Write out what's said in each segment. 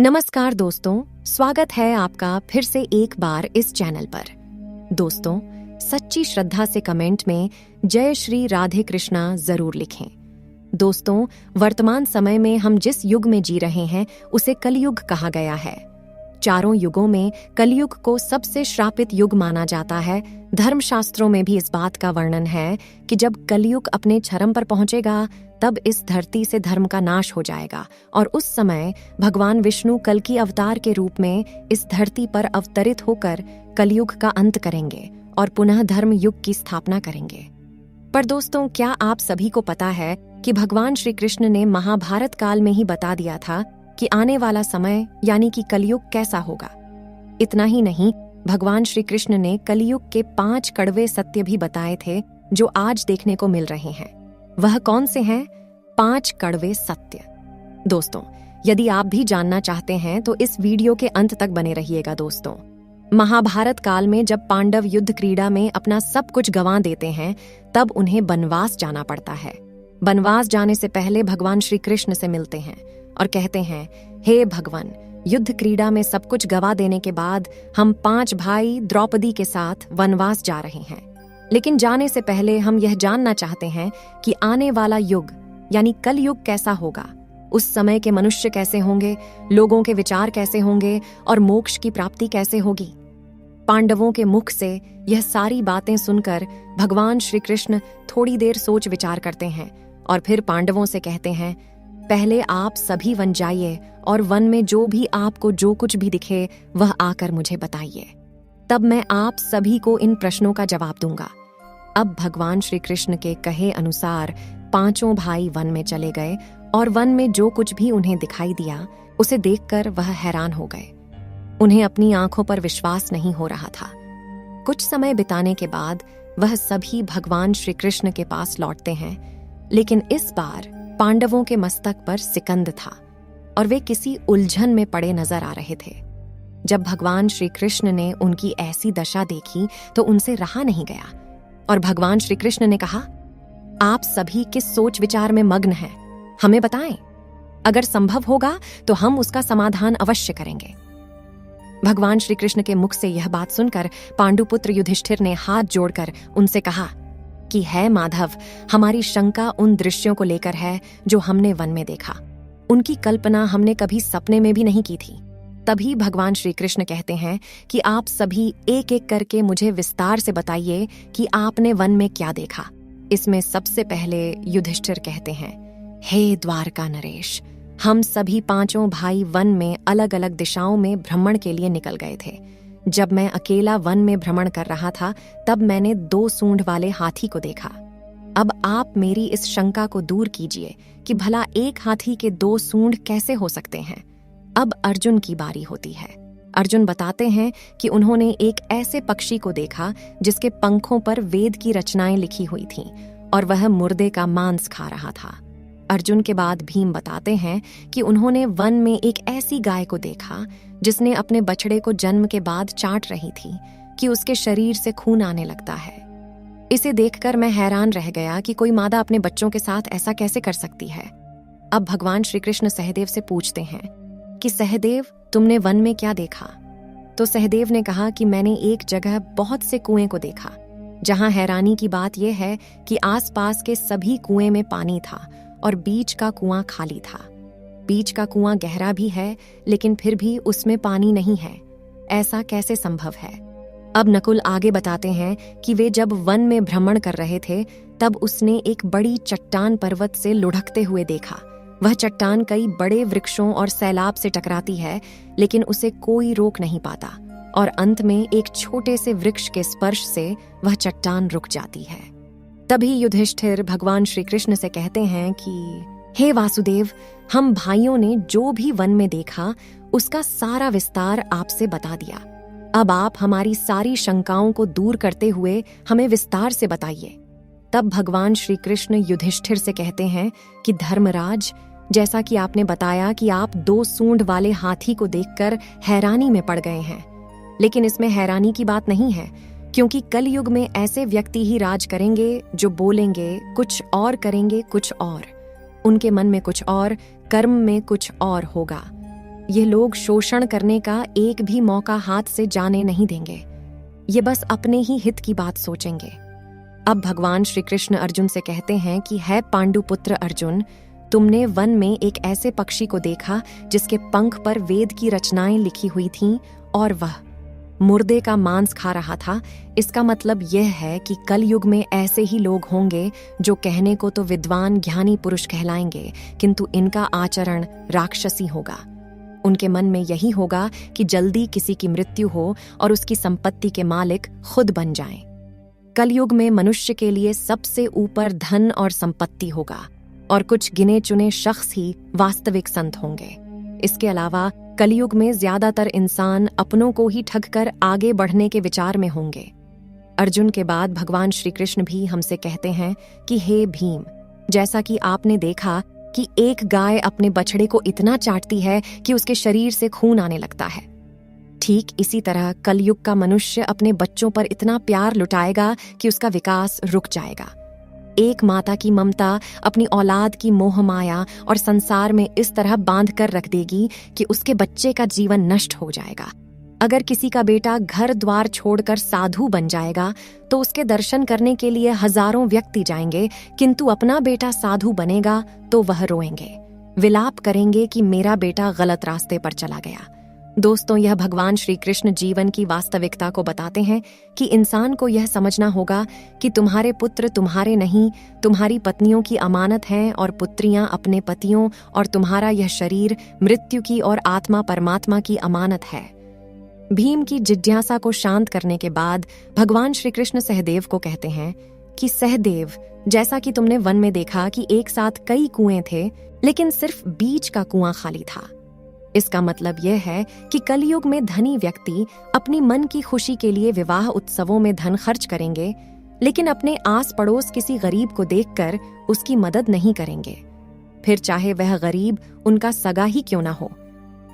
नमस्कार दोस्तों, स्वागत है आपका फिर से एक बार इस चैनल पर। दोस्तों, सच्ची श्रद्धा से कमेंट में जय श्री राधे कृष्णा जरूर लिखें। दोस्तों, वर्तमान समय में हम जिस युग में जी रहे हैं उसे कलयुग कहा गया है। चारों युगों में कलयुग को सबसे श्रापित युग माना जाता है। धर्मशास्त्रों में भी इस बात का वर्णन है कि जब कलयुग अपने चरम पर पहुंचेगा तब इस धरती से धर्म का नाश हो जाएगा और उस समय भगवान विष्णु कल की अवतार के रूप में इस धरती पर अवतरित होकर कलयुग का अंत करेंगे और पुनः धर्म युग की स्थापना करेंगे। पर दोस्तों, क्या आप सभी को पता है कि भगवान श्री कृष्ण ने महाभारत काल में ही बता दिया था कि आने वाला समय यानी कि कलयुग कैसा होगा। इतना ही नहीं, भगवान श्री कृष्ण ने कलयुग के 5 कड़वे सत्य भी बताए थे जो आज देखने को मिल रहे हैं। वह कौन से हैं 5 कड़वे सत्य? दोस्तों, यदि आप भी जानना चाहते हैं तो इस वीडियो के अंत तक बने रहिएगा। दोस्तों, महाभारत काल में जब पांडव युद्ध क्रीड़ा में अपना सब कुछ गंवा देते हैं तब उन्हें बनवास जाना पड़ता है। बनवास जाने से पहले भगवान श्री कृष्ण से मिलते हैं और कहते हैं, हे भगवान, युद्ध क्रीड़ा में सब कुछ गवा देने के बाद हम 5 भाई द्रौपदी के साथ वनवास जा रहे हैं। लेकिन जाने से पहले हम यह जानना चाहते हैं कि आने वाला युग यानी कल युग कैसा होगा। उस समय के मनुष्य कैसे होंगे, लोगों के विचार कैसे होंगे और मोक्ष की प्राप्ति कैसे होगी। पांडवों के मुख से यह सारी बातें सुनकर भगवान श्री कृष्ण थोड़ी देर सोच विचार करते हैं और फिर पांडवों से कहते हैं, पहले आप सभी वन जाइए और वन में जो भी आपको जो कुछ भी दिखे वह आकर मुझे बताइए, तब मैं आप सभी को इन प्रश्नों का जवाब दूंगा। अब भगवान श्री कृष्ण के कहे अनुसार 5 भाई वन में चले गए और वन में जो कुछ भी उन्हें दिखाई दिया उसे देखकर वह हैरान हो गए। उन्हें अपनी आंखों पर विश्वास नहीं हो रहा था। कुछ समय बिताने के बाद वह सभी भगवान श्री कृष्ण के पास लौटते हैं, लेकिन इस बार पांडवों के मस्तक पर सिकंद था और वे किसी उलझन में पड़े नजर आ रहे थे। जब भगवान श्री कृष्ण ने उनकी ऐसी दशा देखी तो उनसे रहा नहीं गया और भगवान श्री कृष्ण ने कहा, आप सभी किस सोच विचार में मग्न हैं, हमें बताएं। अगर संभव होगा तो हम उसका समाधान अवश्य करेंगे। भगवान श्री कृष्ण के मुख से यह बात सुनकर पांडुपुत्र युधिष्ठिर ने हाथ जोड़कर उनसे कहा कि है माधव, हमारी शंका उन दृश्यों को लेकर है जो हमने वन में देखा। उनकी कल्पना हमने कभी सपने में भी नहीं की थी। तभी भगवान श्री कृष्ण कहते हैं कि आप सभी एक एक करके मुझे विस्तार से बताइए कि आपने वन में क्या देखा। इसमें सबसे पहले युधिष्ठिर कहते हैं, हे द्वारका नरेश, हम सभी 5 भाई वन में अलग अलग दिशाओं में भ्रमण के लिए निकल गए थे। जब मैं अकेला वन में भ्रमण कर रहा था तब मैंने 2 सूंड वाले हाथी को देखा। अब आप मेरी इस शंका को दूर कीजिए कि भला एक हाथी के 2 सूंड कैसे हो सकते हैं। अब अर्जुन की बारी होती है। अर्जुन बताते हैं कि उन्होंने एक ऐसे पक्षी को देखा जिसके पंखों पर वेद की रचनाएं लिखी हुई थीं और वह मुर्दे का मांस खा रहा था। अर्जुन के बाद भीम बताते हैं कि उन्होंने वन में एक ऐसी गाय को देखा जिसने अपने बछड़े को जन्म के बाद चाट रही थी कि उसके शरीर से खून आने लगता है। इसे देखकर मैं हैरान रह गया कि कोई मादा अपने बच्चों के साथ ऐसा कैसे कर सकती है। अब भगवान श्री कृष्ण सहदेव से पूछते हैं कि सहदेव, तुमने वन में क्या देखा? तो सहदेव ने कहा कि मैंने एक जगह बहुत से कुएं को देखा, जहां हैरानी की बात यह है कि आसपास के सभी कुएं में पानी था और बीच का कुआं खाली था। बीच का कुआं गहरा भी है लेकिन फिर भी उसमें पानी नहीं है। ऐसा कैसे संभव है? अब नकुल आगे बताते हैं कि वे जब वन में भ्रमण कर रहे थे तब उसने एक बड़ी चट्टान पर्वत से लुढ़कते हुए देखा। वह चट्टान कई बड़े वृक्षों और सैलाब से टकराती है लेकिन उसे कोई रोक नहीं पाता और अंत में एक छोटे से वृक्ष के स्पर्श से वह चट्टान रुक जाती है। तभी युधिष्ठिर भगवान श्री कृष्ण से कहते हैं कि हे वासुदेव, हम भाइयों ने जो भी वन में देखा उसका सारा विस्तार आपसे बता दिया। अब आप हमारी सारी शंकाओं को दूर करते हुए हमें विस्तार से बताइए। तब भगवान श्री कृष्ण युधिष्ठिर से कहते हैं कि धर्मराज, जैसा कि आपने बताया कि आप 2 सूंड वाले हाथी को देखकर हैरानी में पड़ गए हैं, लेकिन इसमें हैरानी की बात नहीं है, क्योंकि कलयुग में ऐसे व्यक्ति ही राज करेंगे जो बोलेंगे कुछ और करेंगे कुछ और, उनके मन में कुछ और, कर्म में कुछ और होगा। ये लोग शोषण करने का एक भी मौका हाथ से जाने नहीं देंगे। ये बस अपने ही हित की बात सोचेंगे। अब भगवान श्री कृष्ण अर्जुन से कहते हैं कि है पांडुपुत्र अर्जुन, तुमने वन में एक ऐसे पक्षी को देखा जिसके पंख पर वेद की रचनाएं लिखी हुई थीं और वह मुर्दे का मांस खा रहा था। इसका मतलब यह है कि कलयुग में ऐसे ही लोग होंगे जो कहने को तो विद्वान ज्ञानी पुरुष कहलाएंगे, किंतु इनका आचरण राक्षसी होगा। उनके मन में यही होगा कि जल्दी किसी की मृत्यु हो और उसकी संपत्ति के मालिक खुद बन जाएं। कलयुग में मनुष्य के लिए सबसे ऊपर धन और संपत्ति होगा और कुछ गिने चुने शख्स ही वास्तविक संत होंगे। इसके अलावा कलयुग में ज्यादातर इंसान अपनों को ही ठगकर आगे बढ़ने के विचार में होंगे। अर्जुन के बाद भगवान श्री कृष्ण भी हमसे कहते हैं कि हे भीम, जैसा कि आपने देखा कि एक गाय अपने बछड़े को इतना चाटती है कि उसके शरीर से खून आने लगता है, ठीक इसी तरह कलयुग का मनुष्य अपने बच्चों पर इतना प्यार लुटाएगा कि उसका विकास रुक जाएगा। एक माता की ममता अपनी औलाद की मोह माया और संसार में इस तरह बांध कर रख देगी कि उसके बच्चे का जीवन नष्ट हो जाएगा। अगर किसी का बेटा घर द्वार छोड़कर साधु बन जाएगा तो उसके दर्शन करने के लिए हजारों व्यक्ति जाएंगे, किंतु अपना बेटा साधु बनेगा तो वह रोएंगे, विलाप करेंगे कि मेरा बेटा गलत रास्ते पर चला गया। दोस्तों, यह भगवान श्री कृष्ण जीवन की वास्तविकता को बताते हैं कि इंसान को यह समझना होगा कि तुम्हारे पुत्र तुम्हारे नहीं, तुम्हारी पत्नियों की अमानत हैं और पुत्रियां अपने पतियों, और तुम्हारा यह शरीर मृत्यु की और आत्मा परमात्मा की अमानत है। भीम की जिज्ञासा को शांत करने के बाद भगवान श्री कृष्ण सहदेव को कहते हैं कि सहदेव, जैसा कि तुमने वन में देखा कि एक साथ कई कुएं थे लेकिन सिर्फ बीच का कुआं खाली था। इसका मतलब यह है कि कलयुग में धनी व्यक्ति अपनी मन की खुशी के लिए विवाह उत्सवों में धन खर्च करेंगे, लेकिन अपने आस पड़ोस किसी गरीब को देखकर उसकी मदद नहीं करेंगे, फिर चाहे वह गरीब उनका सगा ही क्यों ना हो।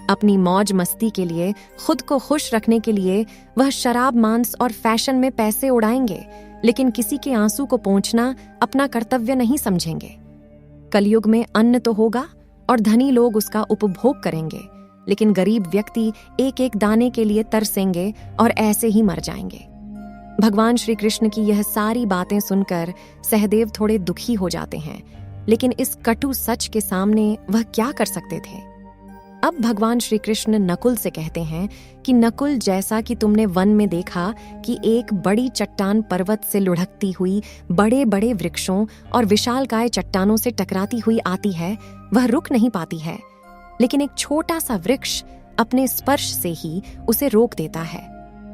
अपनी मौज मस्ती के लिए, खुद को खुश रखने के लिए वह शराब, मांस और फैशन में पैसे उड़ाएंगे, लेकिन किसी के आंसू को पोंछना अपना कर्तव्य नहीं समझेंगे। कलयुग में अन्न तो होगा और धनी लोग उसका उपभोग करेंगे, लेकिन गरीब व्यक्ति एक एक दाने के लिए तरसेंगे और ऐसे ही मर जाएंगे। भगवान श्री कृष्ण की यह सारी बातें सुनकर सहदेव थोड़े दुखी हो जाते हैं, लेकिन इस कटु सच के सामने वह क्या कर सकते थे। अब भगवान श्री कृष्ण नकुल से कहते हैं कि नकुल, जैसा कि तुमने वन में देखा कि एक बड़ी चट्टान पर्वत से लुढ़कती हुई बड़े बड़े वृक्षों और विशालकाय चट्टानों से टकराती हुई आती है, वह रुक नहीं पाती है, लेकिन एक छोटा सा वृक्ष अपने स्पर्श से ही उसे रोक देता है।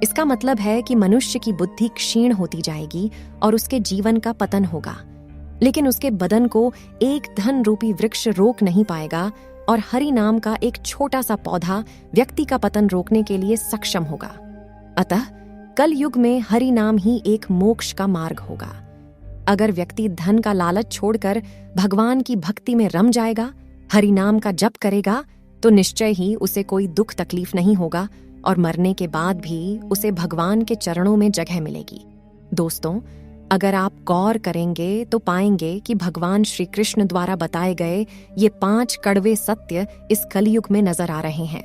इसका मतलब है कि मनुष्य की बुद्धि क्षीण होती जाएगी और उसके जीवन का पतन होगा, लेकिन उसके बदन को एक धन रूपी वृक्ष रोक नहीं पाएगा और हरि नाम का एक छोटा सा पौधा व्यक्ति का पतन रोकने के लिए सक्षम होगा। अतः कल युग में हरि नाम ही एक मोक्ष का मार्ग होगा। अगर व्यक्ति धन का लालच छोड़कर भगवान की भक्ति में रम जाएगा, हरि नाम का जप करेगा, तो निश्चय ही उसे कोई दुख तकलीफ नहीं होगा और मरने के बाद भी उसे भगवान के चरणों में जगह मिलेगी। दोस्तों, अगर आप गौर करेंगे तो पाएंगे कि भगवान श्री कृष्ण द्वारा बताए गए ये 5 कड़वे सत्य इस कलयुग में नजर आ रहे हैं।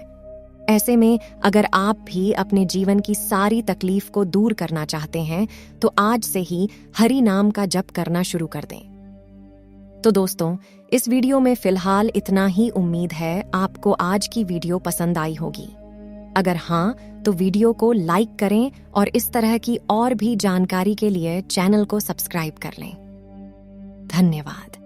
ऐसे में अगर आप भी अपने जीवन की सारी तकलीफ को दूर करना चाहते हैं तो आज से ही हरि नाम का जप करना शुरू कर दें। तो दोस्तों, इस वीडियो में फिलहाल इतना ही। उम्मीद है आपको आज की वीडियो पसंद आई होगी। अगर हाँ, तो वीडियो को लाइक करें और इस तरह की और भी जानकारी के लिए चैनल को सब्सक्राइब कर लें। धन्यवाद।